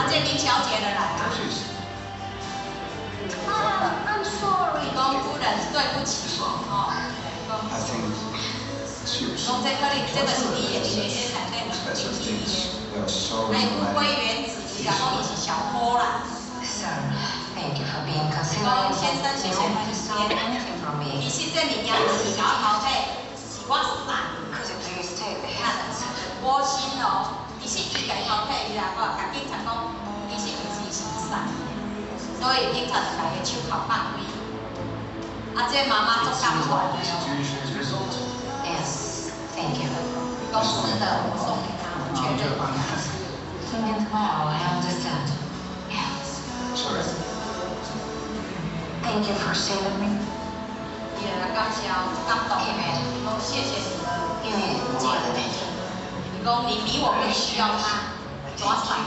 这林小姐的来啊。I'm sorry。讲夫人对不起哦。讲这可能这个是你的学业内底问题。哎，乌龟原子，伊讲伊是小偷啦。Thank you for being 讲 considerate. 先生，谢谢分析。其实这物件是搞淘汰，是我傻。 Could you please take the hands? 我心哦，其实伊家淘汰伊啦，我甲警察讲，其实伊是傻，所以警察就甲伊手铐放开。啊，这妈妈做感款的哦。Yes, thank you. 公司的我送给他，我确认。Tune in tomorrow, I understand. Yes. Sorry. Thank you for saving me. 也感谢感动，哦，谢谢你的因为建议。你讲你比我更需要他，多少？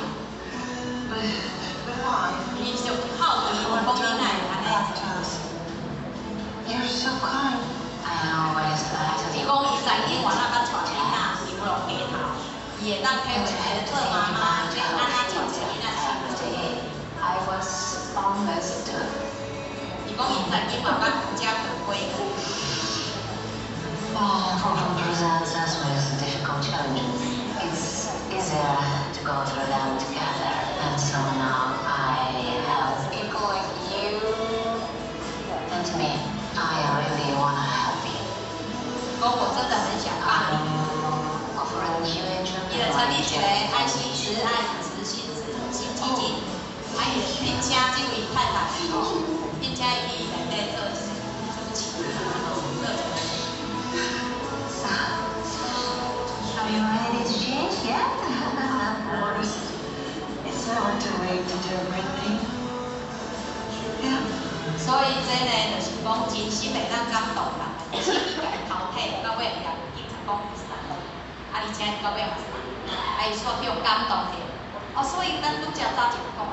你就好奇我讲你哪安尼？ You're so kind. I always lie to 伊 you. 讲伊在英玩那个带囡仔游龙街头，伊会当体会做妈妈要安怎照顾囡仔生活。 I was almost done. 伊讲伊在英玩甲国家回归。 Problem presents us with difficult challenges. It's easier to go through them together. And so now I have people like you. And to me, I really wanna help you. 讲我真的很想帮你。 Offering you a 伊就成立一个爱心慈爱慈心基金，啊，伊并且这位太太哦，并且伊内底做主持做。 Are you ready to change? Yeah? Of course. It's never too late to do a great thing. Yeah. 所以这呢，就是讲真心会当感动人，而且伊家淘汰到尾也警察讲伊傻，啊，而且到尾嘛傻，啊，伊煞叫感动天。哦，所以咱拄则早就讲，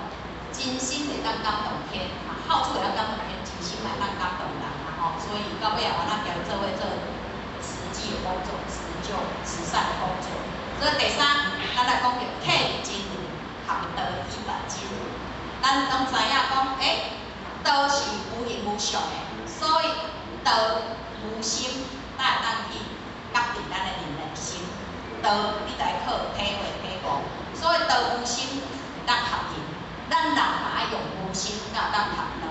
真心会当感动天，啊，好处会当感动天，真心会当感动人嘛吼。所以到尾也完咱交做伙做实际的工作，施救慈善的工作。所以第三，咱来讲叫客真如，含道医百真如。咱拢知影讲，道是无形无相的，所以道无心，咱会当去甲定咱的人心。道你来靠体会体悟，所以道无心会当合人，咱人嘛爱用无心，才会当合道，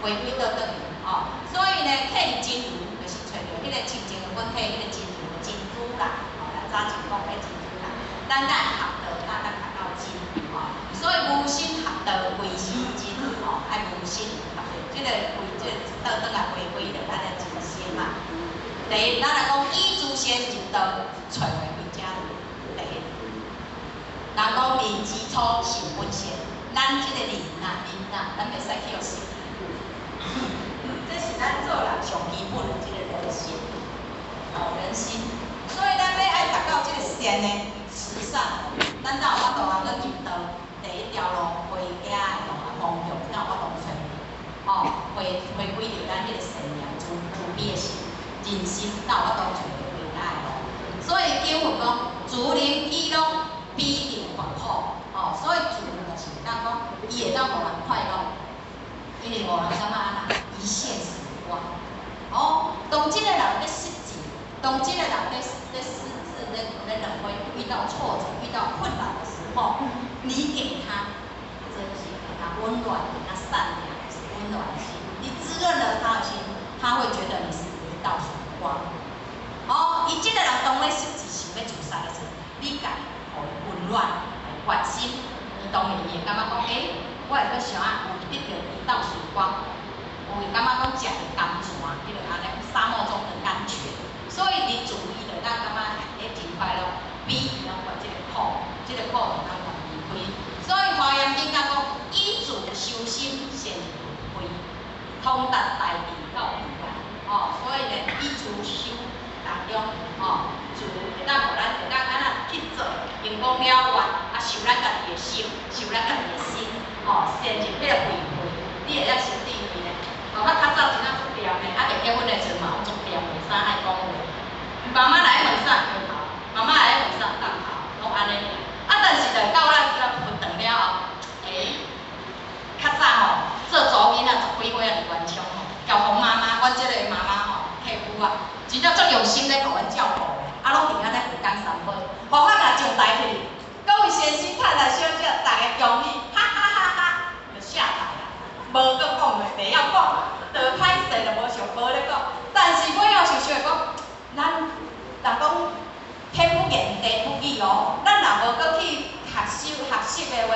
回归到倒去哦。所以呢，客真如就是找到迄个清净的本体，迄个真如的真珠啦，哦，咱早前讲迄真珠啦，咱来合道，咱当合到真哦。所以无心合道，唯心真哦，爱无心合道，即个倒来回归着咱的真心嘛。第一，咱来讲依诸仙入道，找回回家路。第一，人讲人之初性本善，咱即个人呐，咱袂使去互心。这是咱做人上基本的即个人心，哦，人心。所以咱要爱达到即个善的慈善，咱才有法度通去入道。第一条路回家的方向，才有法度找。哦，回归着咱迄个善良、慈悲的心、人心，才有法度找回家的路。所以经文讲，竹林伊拢必定广阔。哦，所以竹就是当讲，伊会当互人快乐，因为无人感觉安那一线曙光。哦，当即个人要失志，当即个人在失志、在认为遇到挫折、遇到困难的时候，你给他真心，给他温暖，给他善良，温暖的心，你滋润了他的心，他会觉得你是一道曙光。哦，伊即个人当咧失志想要自杀的时候，你甲互伊温暖、关心，伊当然伊会感觉讲，我会去想啊，有得到一道曙光，有会感觉讲食的甘泉，迄个安尼沙漠中的甘泉，所以你主伊就当感觉真快乐，比伊当管即个苦，即个苦就当管离开。所以华严经讲依主修心，显回通达大地到彼岸。哦，所以呢，依主修当中，哦，主会当互咱会当安那去做，用功了愿，啊，受咱家己的心，受咱家己的心，哦，陷入迄个慧慧，你会当心地位呢？哦，我较早真仔足掂呢，啊，未结婚的时阵嘛，有足掂，袂使爱讲话。妈妈来问啥？回头，妈妈来问啥？当头，拢安尼尔。啊，但是就到咱要分长了后，啊，真正足用心咧，互阮照顾的，啊，拢伫安尼互讲三杯，互我甲上台去，各位先生太太小姐，大家恭喜，哈哈哈哈，就下台啦，无搁讲的，袂晓讲，就歹势就无想无咧讲，但是我要想想讲，咱人讲天不言地不语哦，咱若无搁去学习的话。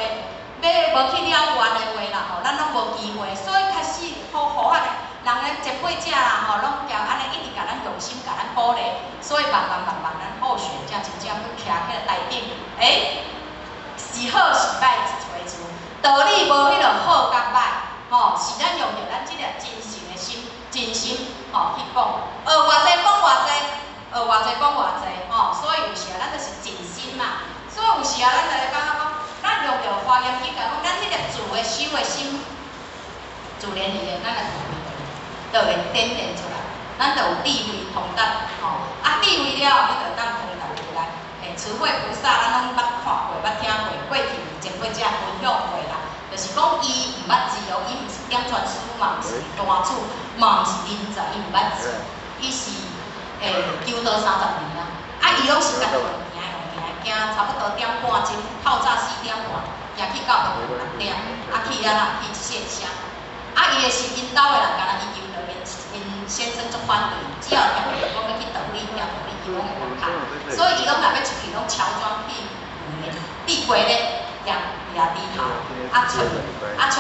要无去了原的话啦，吼，咱拢无机会，所以开始好学人的前辈者啦，吼，拢交安尼一直甲咱用心，甲咱鼓励，所以慢慢咱好学才真正去徛起来台顶，是好是歹一锤子，道理无迄落好甲歹，吼，是咱用着咱即个真诚的心，真心吼去讲，学偌济讲偌济，学偌济讲偌济，吼，所以有时啊，咱就是真心嘛，所以有时啊，咱就会感觉讲。咱用着华严经讲，咱迄个自的修的心，自然而然，咱个就会展现出来。咱就有智慧通达，吼，啊智慧了后，你就当通达出来。慈惠菩萨，咱拢捌看过、捌听过，过去前辈者分享过啦。就是讲伊毋捌字哦，伊毋是点传书嘛，毋是大主，嘛毋是人才，伊毋捌字，伊是求道30年啦。啊，伊拢是家己。行差不多点半钟，透早4点半，行去到下午6点，啊去啊去一声，啊伊的是因兜的人，敢若伊求着因先生足反对，只要听讲要去道理，伊拢会甲拍，所以伊拢若要出去，拢乔装闭过咧，掠低头，出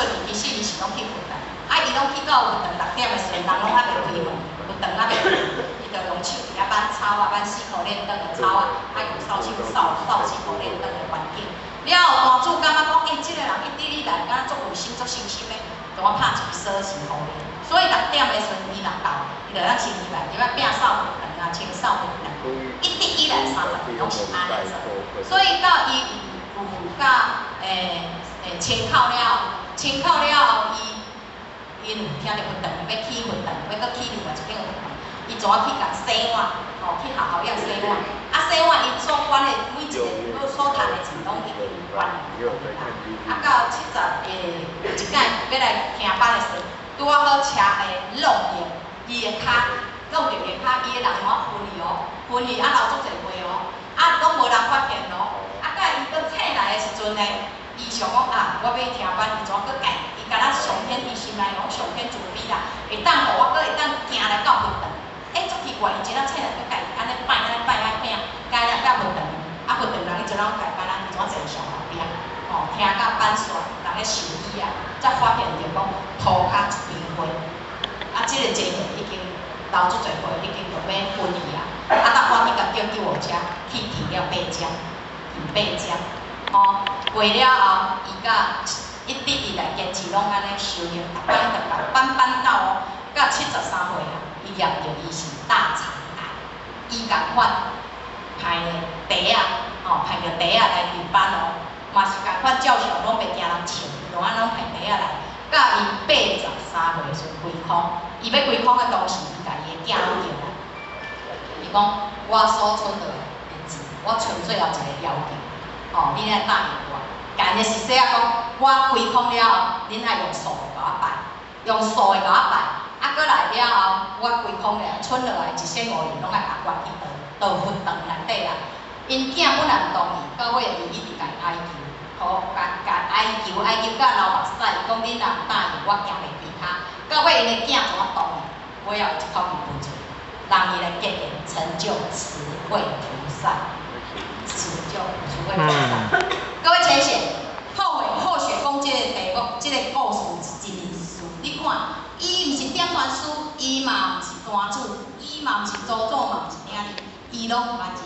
去其实伊是拢去运动，伊拢去到运动6点的时阵，人拢还袂开门，运动还袂开门。就用手伫遐挽草啊，挽4颗链灯的草啊，用扫帚扫4颗链灯的环境。了后，大主感觉讲，即个人一直以来，敢若足有心、足信心的，同我拍一支锁匙互伊。所以6点的时阵，伊若到，伊就咱清伊来，入来摒扫门啊，清扫门啊，一直以来30年拢是安尼做。所以到伊有甲清口了，清口了后，因有听着运动要起运动，要搁起另外一间运动。伊怎去甲洗碗，吼，去学校遐洗碗，洗碗伊所管的每一个所读的字拢已经管到70个，有一届要来听班的时，拄啊好车弄着伊的骹，弄着伊的骹，伊的人怎分去哦，分去留足侪灰哦，拢无人发现咯，甲伊搁醒来的时阵呢，伊想讲我要听班，伊怎搁改？伊敢若上天伊心内讲上天慈悲啦，会当互我搁会当行来到运动。足奇怪，伊一仔醒来，佮家己安尼摆啊拼，家己甲运动，运动人伊就拢家敢若伊怎坐上后壁，吼，听到板线，人咧修理啊，才发现着讲涂骹一边灰，即个情形已经流足侪灰，已经就要分去啊，当赶紧甲叫救护车去提了8针，吼，过了后，伊甲一直以来坚持拢安尼修行，逐摆就甲班到哦，到73岁啊。伊验着伊是大肠癌，伊共款排个茶啊，吼排着茶啊来入班哦，嘛是共款照常拢袂惊人笑，拢安拢排茶啊来。到伊83岁时阵归空，伊要归空的当时，伊家己的囝拢叫来，伊讲我所存落的钱，我纯粹有一个要求，吼，恁来答应我。干的是说啊，讲我归空了后，恁爱用素的甲我拜，用素的甲我拜。过来了后，我归空了，剩落来15000拢爱甲关去倒粪塘内底啦。因囝本来毋同意，到尾伊一直甲伊哀求，甲哀求甲流目屎，伊讲恁若毋答应，我行袂开骹。到尾因的囝怎同意？我要一口气分出，让伊来结缘成就慈惠菩萨，各位请写，后学讲即个题目，即个故事是真事，你看。伊毋是点传书，伊嘛毋是单主，伊嘛毋是祖宗，嘛毋是囝儿，伊拢毋捌字，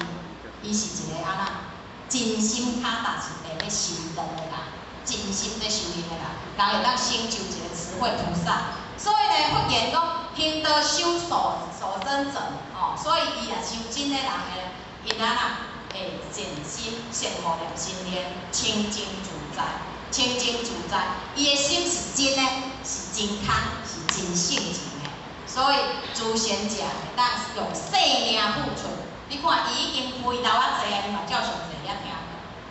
伊是一个安那真心脚踏实地咧修道的人，真心咧修行的人，人会当成就一个慈惠菩萨。所以呢，福言讲行道修所真正，所以伊若修真的人呢，因安那会善心、善护念心念，清净自在。清净自在，伊的心是真的，是真空，是真性情的。所以诸贤者会当用性命付出。你看，伊已经回头啊济啊，伊嘛照常济遐听，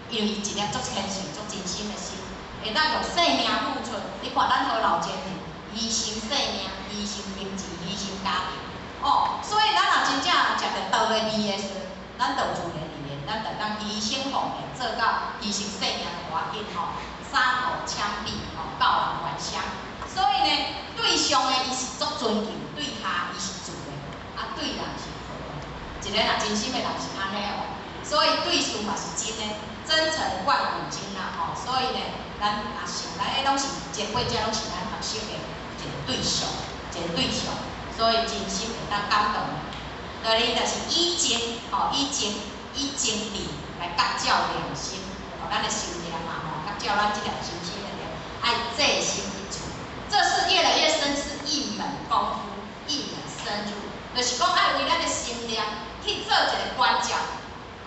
因为伊一粒足虔诚、足真心的心，会当用性命付出。你看咱好老前人，牺牲性命，牺牲名字，牺牲家庭，哦，所以咱若真正食着道的味的时，咱就有自然语言，咱就当牺牲奉献，做到牺牲性命的活紧吼，杀头枪毙吼，告人还乡。所以呢，对上的伊是足尊敬，对下伊是自的，啊对人是好的。一个若真心的人是安尼哦，所以对事嘛是真的，真诚万古今啦吼。所以呢，咱也想，咱迄拢是前辈者拢是咱学习的一个对象，一个对象。所以真心会当感动，所以就是以情吼，以情理来甲照良心，吼，咱的心灵嘛吼，甲照咱这条真心的灵，爱这心一处，这是越来越深，是一门功夫，一门深入，就是讲爱为咱的心灵去做一个关照，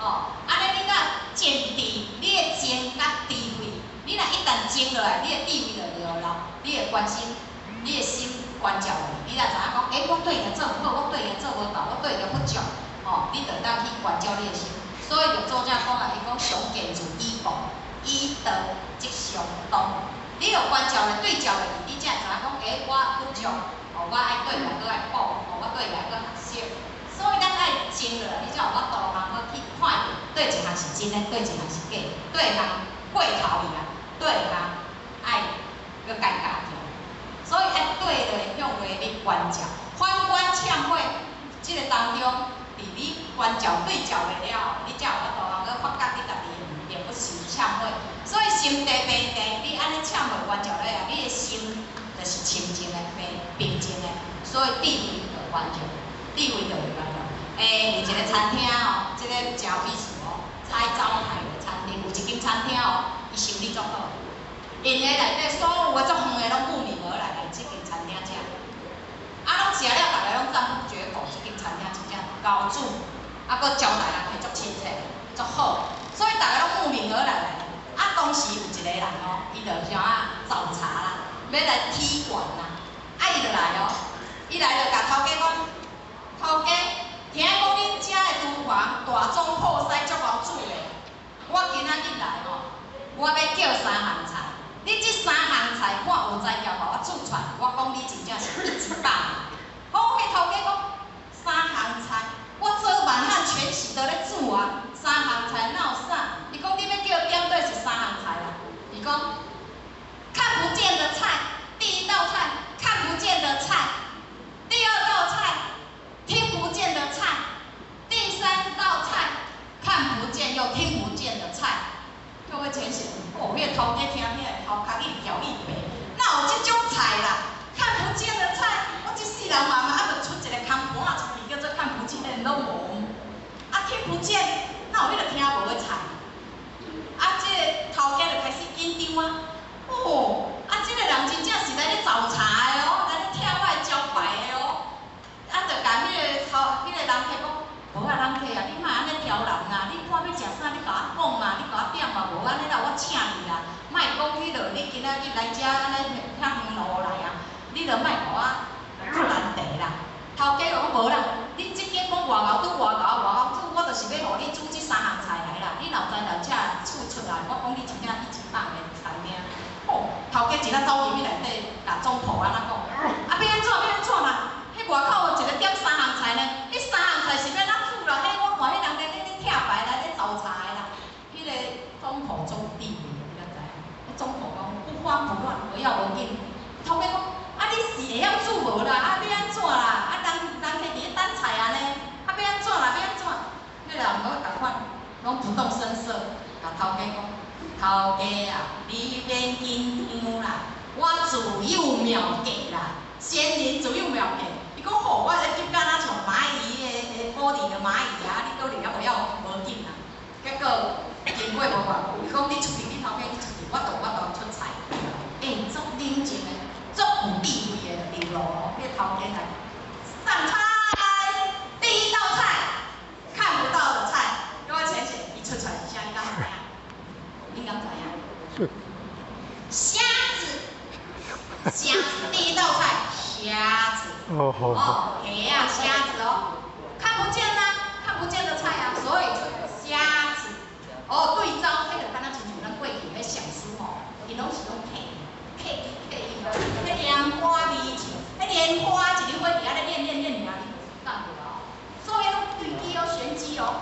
哦，安尼你若坚持你的情甲智慧，你若一旦静落来，你的智慧就了了，你的关心，你的心。关照你，你若知影讲，我对伊做唔好，我对伊做无到，我对伊不足，吼，你就当去关照你的心。所以就作者讲啦，伊讲常见如以报，以道即相当。你有关照咧，对照咧，你才会知影讲，我不足，哦，我爱对伊，搁爱补，哦，我对伊搁学习。所以咱爱静落来，你才有法度通好去看对一项是真诶，对一项是假，对一项过头去啊，对一项爱搁改掉。所以爱对的向外去关照，反观忏悔，这个当中，伫你关照对照的了，你才有法度通去发觉你家己并不是忏悔。所以心地平静，你安尼忏悔关照了啊，你的心就是清净的、平静的。所以智慧就关照，智慧就会关照。有一个餐厅哦，这个真有意思哦，菜招牌的餐厅，有一间餐厅哦，伊生意足好。因个内底所有的足远的拢慕名而来即间餐厅食，啊，拢食了，大家拢赞不绝口，即间餐厅真正高煮，啊，佮招待人会足亲切，足好，所以大家拢慕名而来。啊，当时有一个人哦，伊就想找茬啦，要来踢馆啦，啊，伊就来哦，伊来就甲头家讲，头家，听讲恁遮的厨房大种好势，足好煮的，我今仔日来哦，我要叫3项菜。你这3项菜看有才调，互我煮出来，我讲你真正是一级棒。好，迄头家讲3项菜，我做满汉全席都咧煮啊，3项菜哪有啥？伊讲你要叫点对是3项菜啦。伊讲看不见的菜，第1道菜看不见的菜，第2道菜听不见的菜，第3道菜看不见又听不见的菜。各位前贤，哦，迄个头家听起来头壳一条一白，哪有这种菜啦？看不见的菜，我这世人嘛就出一个空盘仔出去，叫做看不见的拢无。啊，听不见，哪有迄个听无的菜？啊，这个头家就开始紧张啊。哦，啊，这个人真正是来咧找茬的哦，来咧拆我的招牌的哦。啊，就甲迄个人客讲。无啊，人客啊，你莫安尼挑人啊！你看要食啥，你甲我讲嘛，你甲我点嘛，无安尼啦，我请你啦。莫讲迄落，你今仔日来遮安尼遐远路来啊，你著莫甲我出难题啦。头家讲无啦，你即间讲外头煮外头煮，我就是要互你煮即3项菜来啦。你老在头遮厝出来，我讲你真正一级棒的餐厅。哦，头家真啊走入去内底，甲总铺安怎讲？啊，要安怎啦？迄外口有一个点3项菜呢，迄3项菜是要哪？迄我看迄人咧拆牌来咧找茬的啦，迄个总铺总有智慧，你敢知影？迄总铺讲不慌不乱，不要无紧。头家讲，啊你是会晓煮无啦？啊要安怎啦？啊人客伫咧等菜安尼，啊要安怎啦？要安怎？迄人无共款，拢不动声色，甲头家讲，头家啊，你免紧张啦，我自有妙计啦，仙人自有妙计。伊讲好，我咧翕敢若像蚂蚁的玻璃的蚂蚁啊，你搁离了袂晓无紧啦。结果经过无偌久，伊讲你出去，你头家你出去，我都出菜。足冷静的，足有智慧的流露哦。迄头家来上菜，第1道菜看不到的菜，各位前贤，伊出来是啥？你敢知影？你敢知影？虾子，虾子第1道菜，虾子。哦，虾子哦，看不见啦，看不见的菜啊，所以虾子。哦，对照，迄个敢若亲像咱过去咧上书吼，伊拢是用配迄莲花米酒，迄莲花一粒花伫遐咧练尔，到是哦。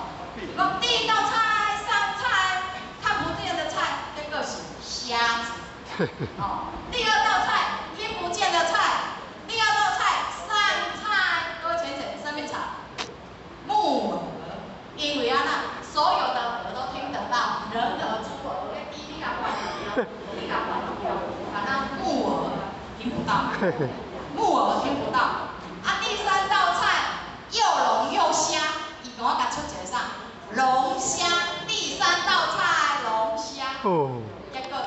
讲第一道菜上菜，看不见的菜，这个是虾子。哦，第二道菜听不见的菜，第二道菜上菜，各位浅浅上面查木耳，因为啊那所有的耳都听得到，人耳猪耳，那第一个关掉，第一个关掉，反正木耳听不到，木耳听不到。啊，第三道菜又龙又虾，伊跟我甲出一个啥？龙虾，第三道菜龙虾。哦。结果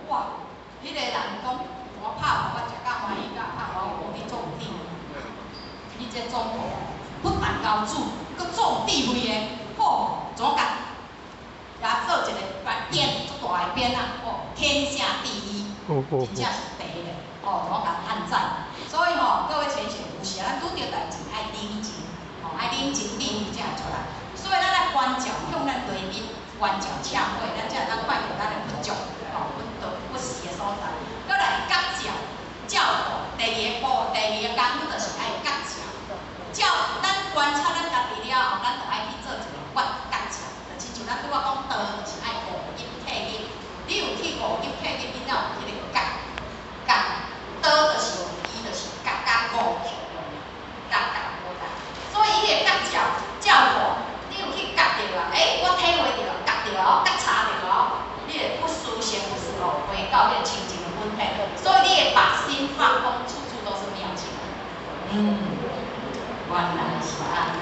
哇，迄个人讲我拍我食甲欢喜甲拍我你做有地位，你这总统不但高煮，佮做有地位的，吼，怎甲也做一个编足大的编啊，哦，天下第一，真正是第一个，哦，怎甲按赞。所以吼，各位前线有时咱拄着代志爱冷静，吼，爱冷静，冷静才会出来。所以咱来关照向咱地面关照社会，咱才会当看到咱的不足，吼，不是的所在。再来觉照，照顾第二个工就是爱觉照。照咱观察咱家己了后，咱就爱去做一个觉照，就亲像咱拄仔讲道，就是爱五入体入。你有去五入体入，你才有迄个觉。道就是伊就是觉五，所以伊个觉照顾，你有去觉着啊？我体会着，觉着哦，觉察着哦，你会不舒适不舒服，回到迄个清净的本体，所以你会把心放空，处处都是妙境。原来是安尼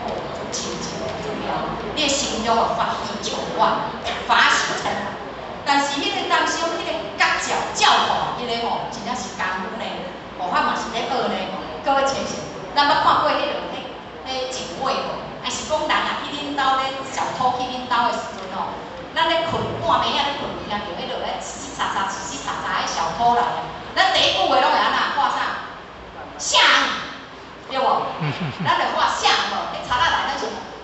哦，足清净足妙，你的心中有法喜充满，法喜充满。但是迄个当时迄个觉照顾，迄个吼真正是功夫呢，佛法嘛是咧学呢。各位先生，咱捌看过迄个警卫无？还是讲人啊去恁兜咧小偷去恁兜的时阵吼，咱咧困半暝啊咧困，听到迄落咧嘁嘁喳喳迄小偷来，咱第一句话拢会安那画啥？响，对无？咱就画响无？迄贼仔来咱是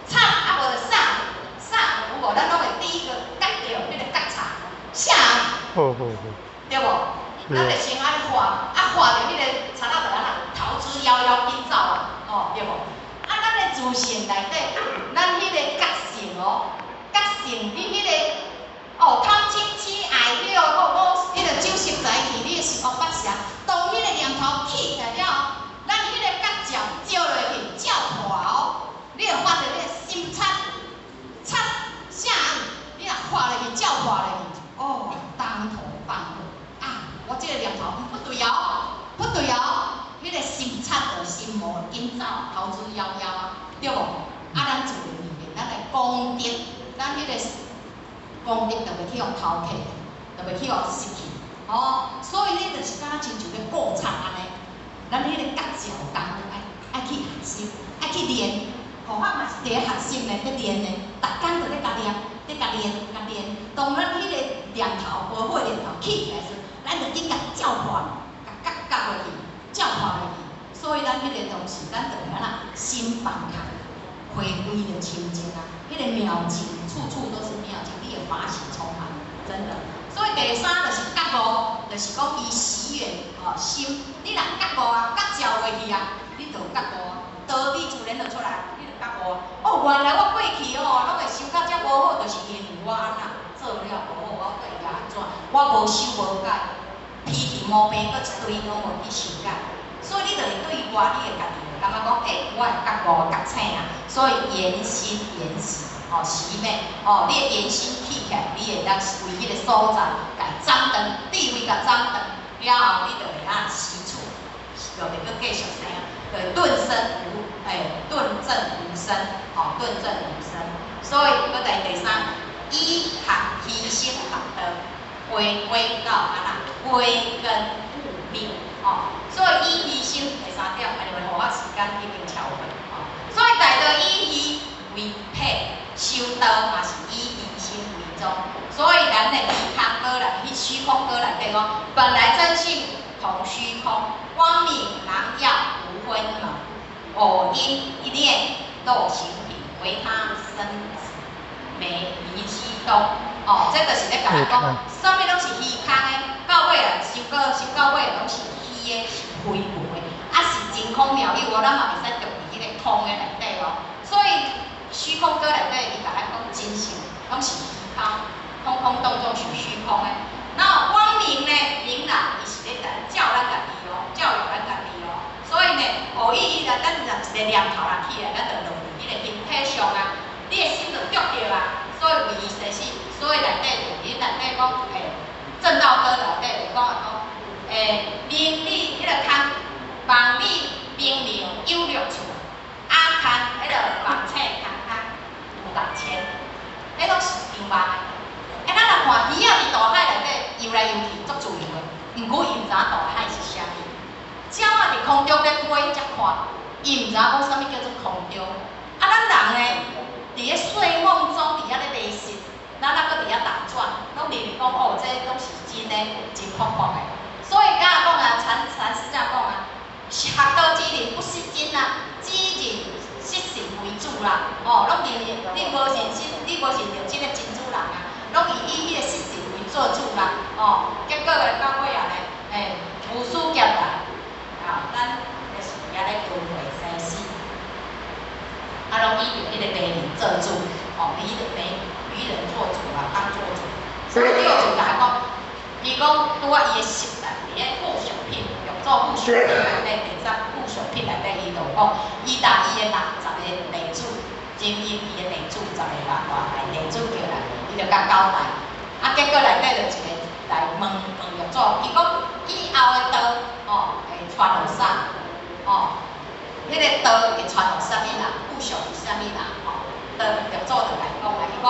插啊无就上，有无？咱拢会第一个觉着迄个觉察。响，对无？咱就先安尼画，画着迄个贼仔就安那逃之夭夭紧走啊，哦，对无？咱的自性内底，咱迄个觉性哦，觉性你迄个贪嗔痴爱了，迄个酒色财气，你是恶八邪。当迄个念头起来了，咱迄个觉照照落去，照化哦，你会发觉你的心擦响，你若化落去，照化落去，当头棒喝啊！我这个念头不对哦，不对哦。迄个心擦的心魔紧走，逃之夭夭啊，对无？咱做人里面，咱来功德，咱迄个功德就袂去互偷摕，就袂去互失去。所以你就是敢若亲像咧过场安尼，咱迄个觉照功夫爱去学习，爱去练。佛法嘛是伫咧学习咧，咧练咧，逐工就咧甲练，咧甲练。当咱迄个念头无好念头起来时，咱就紧甲照化，甲觉落去。教化落去，所以咱迄个东西，咱就安那心放开，回归着清净啊！迄个妙境，处处都是妙境，你的法喜充满，真的。所以第三就是觉悟，就是讲伊喜悦心，你若觉悟啊，觉照落去啊，你就觉悟啊，道理自然就出来，你就觉悟啊。原来我过去拢会想到遮无好，就是因为我安那做了无好，我对伊安怎？我无修无改。脾气毛病，搁一堆拢无去修改，所以你就会对外，你会家己感觉讲，我会觉悟觉醒啊。所以言心言喜，喜美，你的言心起起来，你会当为迄个所在，甲掌灯，智慧甲掌灯，了后你就会当施出，就会搁继续生，就会顿正无生，顿正无生。所以搁第三，以学牺牲学道。回归到安那归根悟命，所以依牺牲第三点，因为互我时间已经超过，所以大道以为配，修道嘛是以牺牲为宗，所以咱的虚空歌来，虚空歌来对讲，本来真性同虚空，光明朗耀无昏蒙，我因一念斗形体，为他生子，美离其东。这就是咧甲咱讲，啥物拢是虚空的，到尾啊，修到尾拢是虚的，是虚无的，是真空妙有咱嘛袂使着伫迄个空的内底所以虚空歌来拢是虚空，空空当中是虚空的。然后光明呢，明啦，伊是咧教咱家己哦，教育咱家己哦。所以呢，学伊来，咱若一个念头啦起来，咱就落入伊个形体上啊，你的心就着着啊。所以为伊实是，所以内底伊内底讲，正道歌内底有讲明理迄个空，望理明明有六处，阿空迄个望切空空有六千，迄拢是张望的。咱若看鱼仔伫大海内底游来游去，足自由的，毋过伊毋知影大海是啥物。鸟仔伫空中咧飞，才看，伊毋知影讲啥物叫做空中。咱人呢，伫咧睡梦中，伫遐咧迷失，咱搁伫遐打转，拢认为讲这拢是真的，真酷酷的。所以敢讲啊，禅师怎讲啊？学道之人不识真啊，只认识神为主啦。拢认为你无认识，你无认着即个真主人啊。拢以迄个失神为做主啦，结果咧到尾啊咧，无输劫啦，咱就是伫遐咧轮回生死，拢以着迄个迷人做主，迷人做主啦，当做主。所以六祖来讲，伊讲拄啊伊的识啦，伫咧附属品，用做附属品内底，第三附属品内底，伊就讲，伊答伊的60个地主，经营伊的地主10个大海地主叫来。伊就甲交代，结果内底就一个来问玉祖，伊讲以后的道，会传落啥？迄个道会传落啥物人？附属是啥物人？道玉祖就来讲啦，伊讲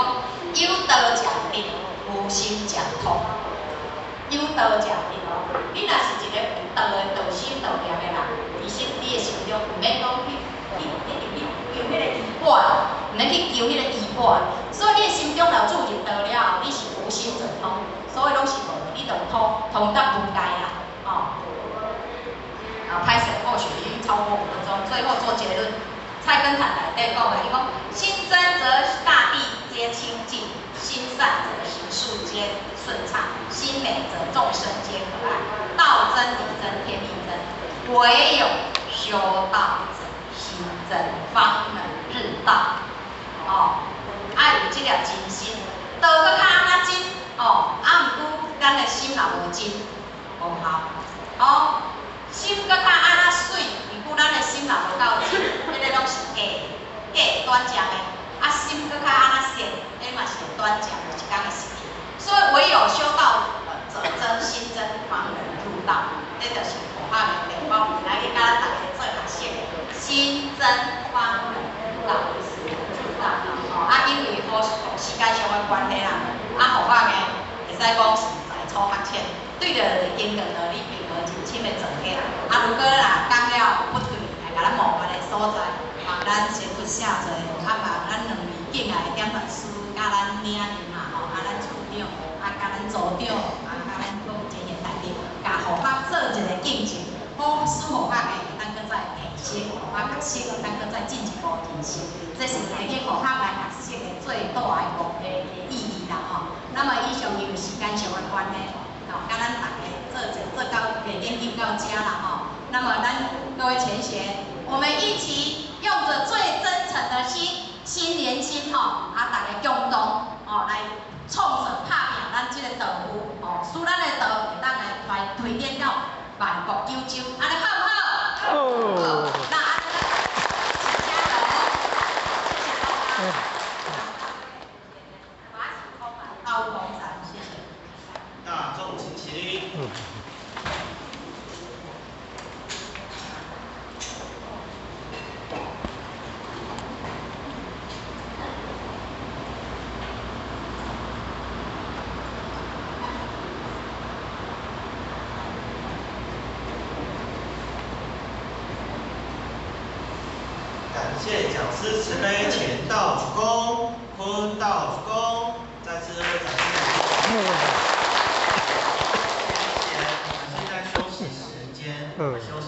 有道者定，无心者通。有道者定你若是一个有道的道心道念的人，其实你的心中毋免讲去求迄个依伴，毋免去求迄个依伴。所以你的心中若注入道了后，你是无心者通，所以拢是无，你就通得无界啦，拍摄或许已经超过5分钟，最后做结论。菜根谭内底讲的，伊讲心真则大地皆清净，心善则行树皆顺畅，心美则众生皆可爱。道真理真天地真，唯有修道者心真，方能日道。爱有即粒真心，道搁较安怎真？毋过咱的心若无真，无效。心搁较安怎水，毋过咱的心若无够真，迄个拢是假短暂的。心搁较安怎善，迄嘛是短暂，有一天会失去。所以唯有修道者真心真，方能入道。这就是佛法的地方，来去甲咱大家做学习的，心真方能入道。因为时间上的关系啦，佛法呢，会使讲是在初学浅，对着因着道理并无真深的做起啦。如果啦讲了不对，来甲咱无关的所在，望咱先不下侪，望咱2位敬爱的点传师，甲咱领人嘛，咱处长，甲咱组长，甲咱各前贤大德，甲佛法做一个见证，好使佛法呢，咱搁再提升，佛法学习，咱搁再进一步提升。这是提起佛法来学习的最大的意义啦那么以上因为时间上的关系，甲咱大家做到研究到遮啦那么咱各位前贤，我们一起用着最真诚的心连心大家共同来创造拍拼咱这个道路使咱的道会当来推展到万国九州，安尼好不好？好。那大众请起立。感谢讲师慈悲前道主公、坤道主公，再次为掌声。现在休息时间，休息。